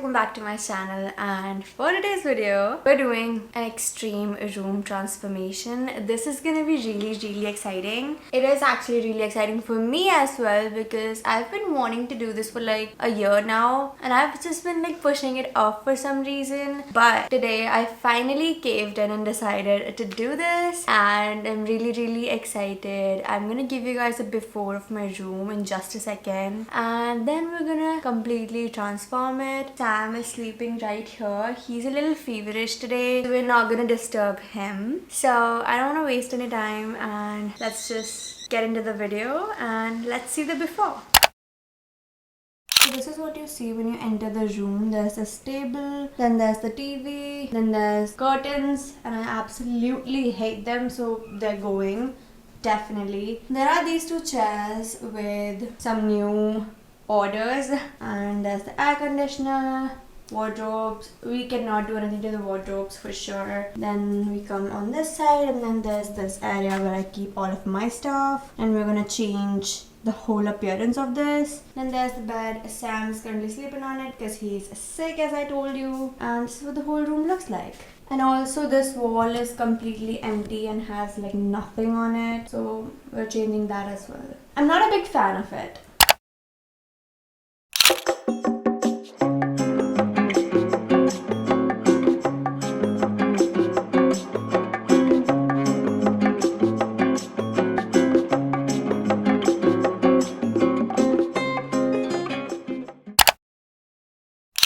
welcome back to my channel, and for today's video we're doing an extreme room transformation. This is gonna be really exciting. It is actually really exciting for me as well because I've been wanting to do this for like a year now and I've just been like pushing it off for some reason, but today I finally caved in and decided to do this and I'm really excited. I'm gonna give you guys a before of my room in just a second and then we're gonna completely transform it. Sam is sleeping right here. He's a little feverish today, so we're not gonna disturb him. So I don't want to waste any time and let's just get into the video and let's see the before. So this is what you see when you enter the room. There's this table, then there's the TV, then there's curtains, and I absolutely hate them, so they're going. Definitely. There are these two chairs with some new orders, and there's the air conditioner, wardrobes. We cannot do anything to the wardrobes for sure. Then we come on this side and then there's this area where I keep all of my stuff, and we're gonna change the whole appearance of this. Then there's the bed. Sam's currently sleeping on it because he's sick, as I told you, and this is what the whole room looks like. And also this wall is completely empty and has like nothing on it, so we're changing that as well. I'm not a big fan of it.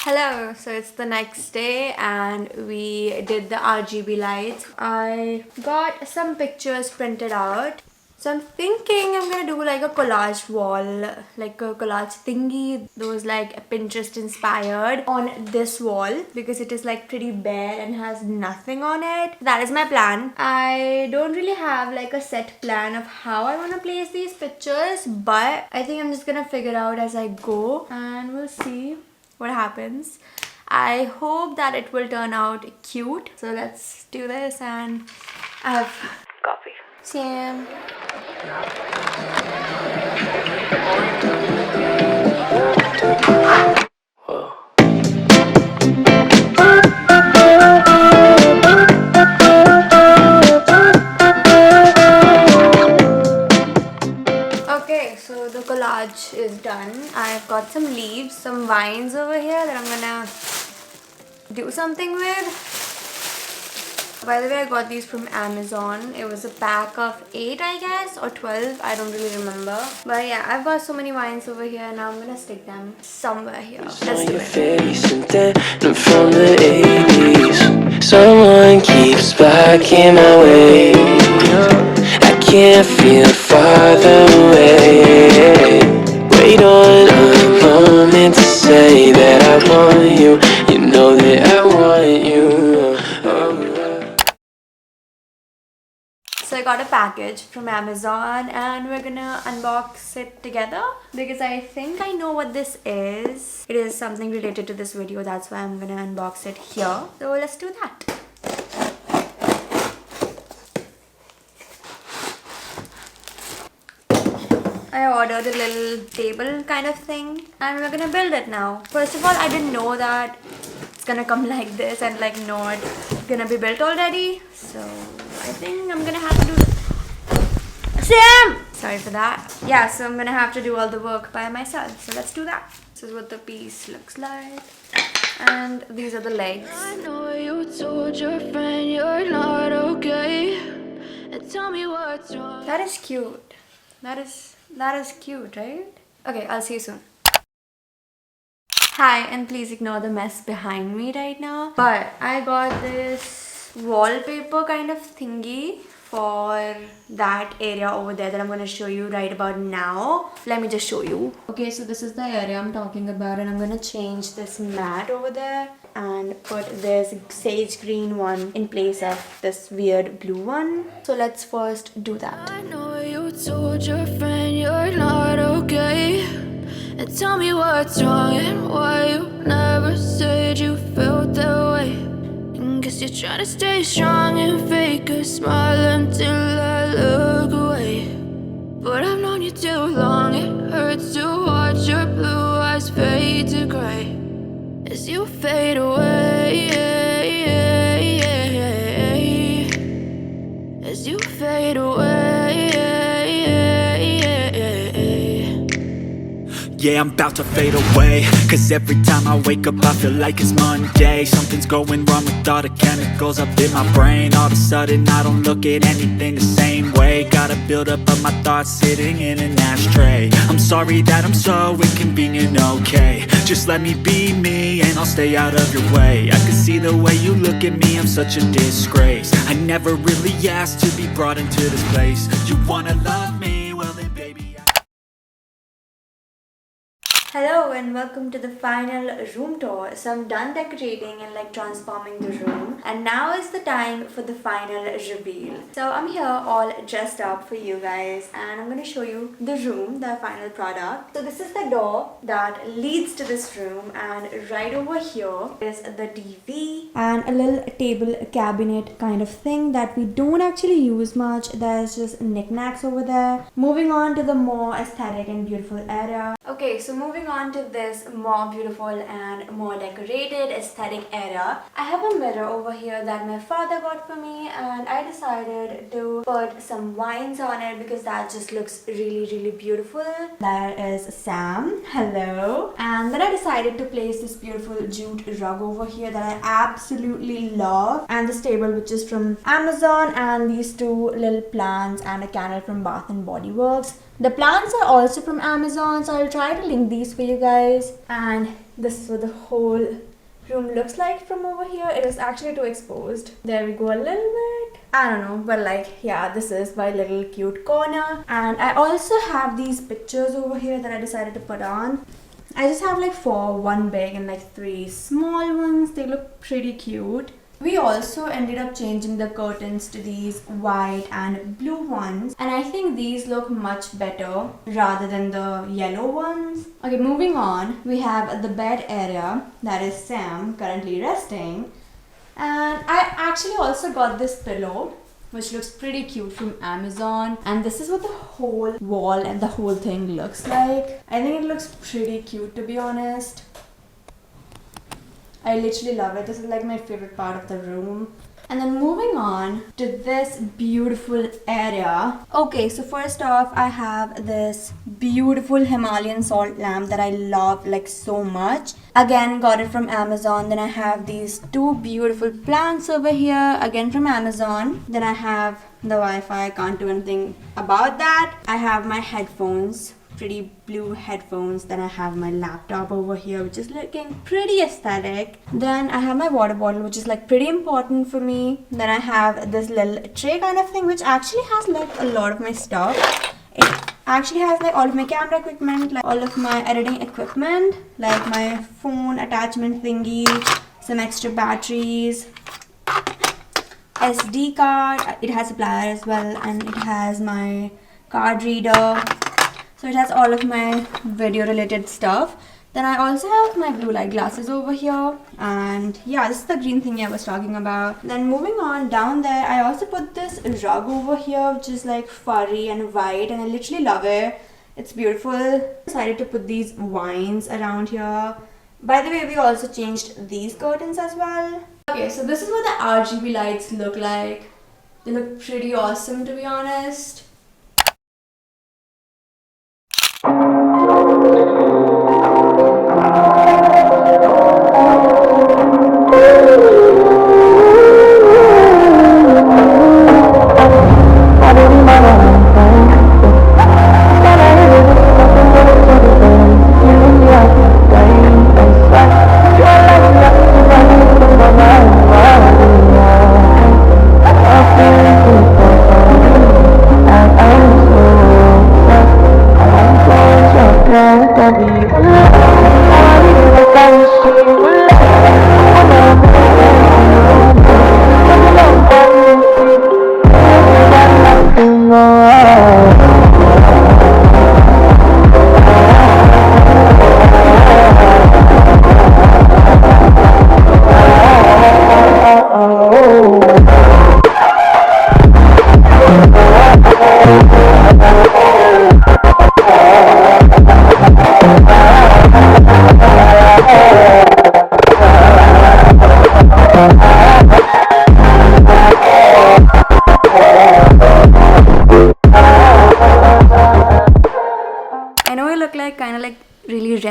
Hello, so it's the next day and we did the RGB lights. I got some pictures printed out. So I'm thinking I'm gonna do like a collage wall, like a collage thingy, those like Pinterest inspired, on this wall because it is like pretty bare and has nothing on it. That is my plan. I don't really have like a set plan of how I want to place these pictures, but I think I'm just gonna figure out as I go and we'll see what happens. I hope that it will turn out cute. So let's do this, and I have coffee. Sam. Okay, so the collage is done. I've got some leaves, some vines over here that I'm gonna do something with. By the way, I got these from Amazon. It was a pack of 8, I guess, or 12. I don't really remember. But yeah, I've got so many vines over here and now I'm gonna stick them somewhere here. Let's do it. Face and then from the 80s, someone keeps blocking my way. I can't feel farther away. Wait on a moment to say that I want you. You know that I want you. So I got a package from Amazon and we're gonna unbox it together because I think I know what this is. It is something related to this video, that's why I'm gonna unbox it here. So let's do that. I ordered a little table kind of thing and we're gonna build it now. First of all, I didn't know that it's gonna come like this and like not gonna be built already. So I think I'm gonna have to do Sam! Sorry for that. Yeah, so I'm gonna have to do all the work by myself. So let's do that. This is what the piece looks like. And these are the legs. I know you told your friend you're not okay. And tell me what's wrong. That is cute. That is cute, right? Okay, I'll see you soon. Hi, and please ignore the mess behind me right now. But I got this wallpaper kind of thingy for that area over there that I'm going to show you right about now. Let me just show you. Okay, so this is the area I'm talking about and I'm going to change this mat over there and put this sage green one in place of this weird blue one. So let's first do that. I know you told your friend you're not okay. And tell me what's wrong and why you never said you felt that way. Guess you're trying to stay strong and fake a smile until I look away. But I've known you too long, it hurts to watch your blue eyes fade to gray. as you fade away, as you fade away. Yeah, I'm about to fade away, cause every time I wake up I feel like it's Monday. Something's going wrong with all the chemicals up in my brain. All of a sudden I don't look at anything the same way. Got a buildup of my thoughts sitting in an ashtray. I'm sorry that I'm so inconvenient, okay. Just let me be me and I'll stay out of your way. I can see the way you look at me, I'm such a disgrace. I never really asked to be brought into this place. You wanna love me? Well then baby Hello and welcome to the final room tour. So I'm done decorating and like transforming the room, and now is the time for the final reveal. So I'm here all dressed up for you guys and I'm going to show you the room, the final product. So this is the door that leads to this room, and right over here is the TV and a little table cabinet kind of thing that we don't actually use much. There's just knickknacks over there. Moving on to the more aesthetic and beautiful area. Okay, so moving on to this more beautiful and more decorated aesthetic area, I have a mirror over here that my father got for me, and I decided to put some wines on it because that just looks really beautiful. There is Sam, hello. And then I decided to place this beautiful jute rug over here that I absolutely love, and this table which is from Amazon, and these two little plants and a candle from Bath and Body Works. The plants are also from Amazon, so I'll try to link these for you guys. And this is what the whole room looks like from over here. It is actually too exposed. There we go a little bit. I don't know, but like, yeah, this is my little cute corner. And I also have these pictures over here that I decided to put on. I just have like 4, 1 big and like 3 small ones. They look pretty cute. We also ended up changing the curtains to these white and blue ones, and I think these look much better rather than the yellow ones. Okay, moving on, we have the bed area that is Sam currently resting, and I actually also got this pillow which looks pretty cute from Amazon, and this is what the whole wall and the whole thing looks like. I think it looks pretty cute, to be honest. I literally love it. This is like my favorite part of the room. And then moving on to this beautiful area. Okay, so first off, I have this beautiful Himalayan salt lamp that I love like so much. Again, got it from Amazon. Then I have these 2 beautiful plants over here, again from Amazon. Then I have the Wi-Fi. I can't do anything about that. I have my headphones, pretty blue headphones. Then I have my laptop over here, which is looking pretty aesthetic. Then I have my water bottle, which is like pretty important for me. Then I have this little tray kind of thing, which actually has like a lot of my stuff. It actually has like all of my camera equipment, like all of my editing equipment, like my phone attachment thingy, some extra batteries, SD card. It has a plier as well, and it has my card reader. So it has all of my video related stuff. Then I also have my blue light glasses over here, and yeah, this is the green thingy I was talking about. Then moving on down there, I also put this rug over here which is like furry and white, and I literally love it. It's beautiful. I decided to put these wines around here. By the way, we also changed these curtains as well. Okay, so this is what the RGB lights look like. They look pretty awesome, to be honest.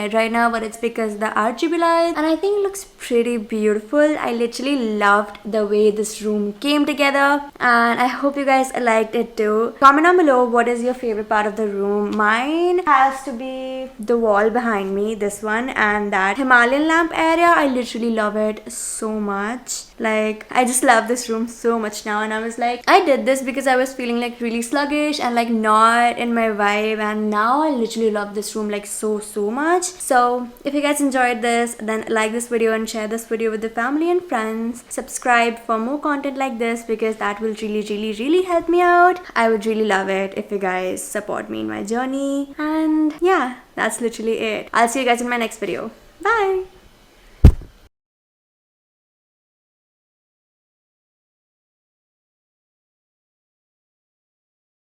red right now, but it's because the RGB light, and I think it looks pretty beautiful. I literally loved the way this room came together, and I hope you guys liked it too. Comment down below what is your favorite part of the room. Mine has to be the wall behind me, this one, and that Himalayan lamp area. I literally love it so much. Like, I just love this room so much now, and I was like, I did this because I was feeling like really sluggish and like not in my vibe, and now I literally love this room like so much. So if you guys enjoyed this, then like this video and share this video with the family and friends. Subscribe for more content like this because that will really help me out. I would really love it if you guys support me in my journey. And yeah, that's literally it. I'll see you guys in my next video. Bye.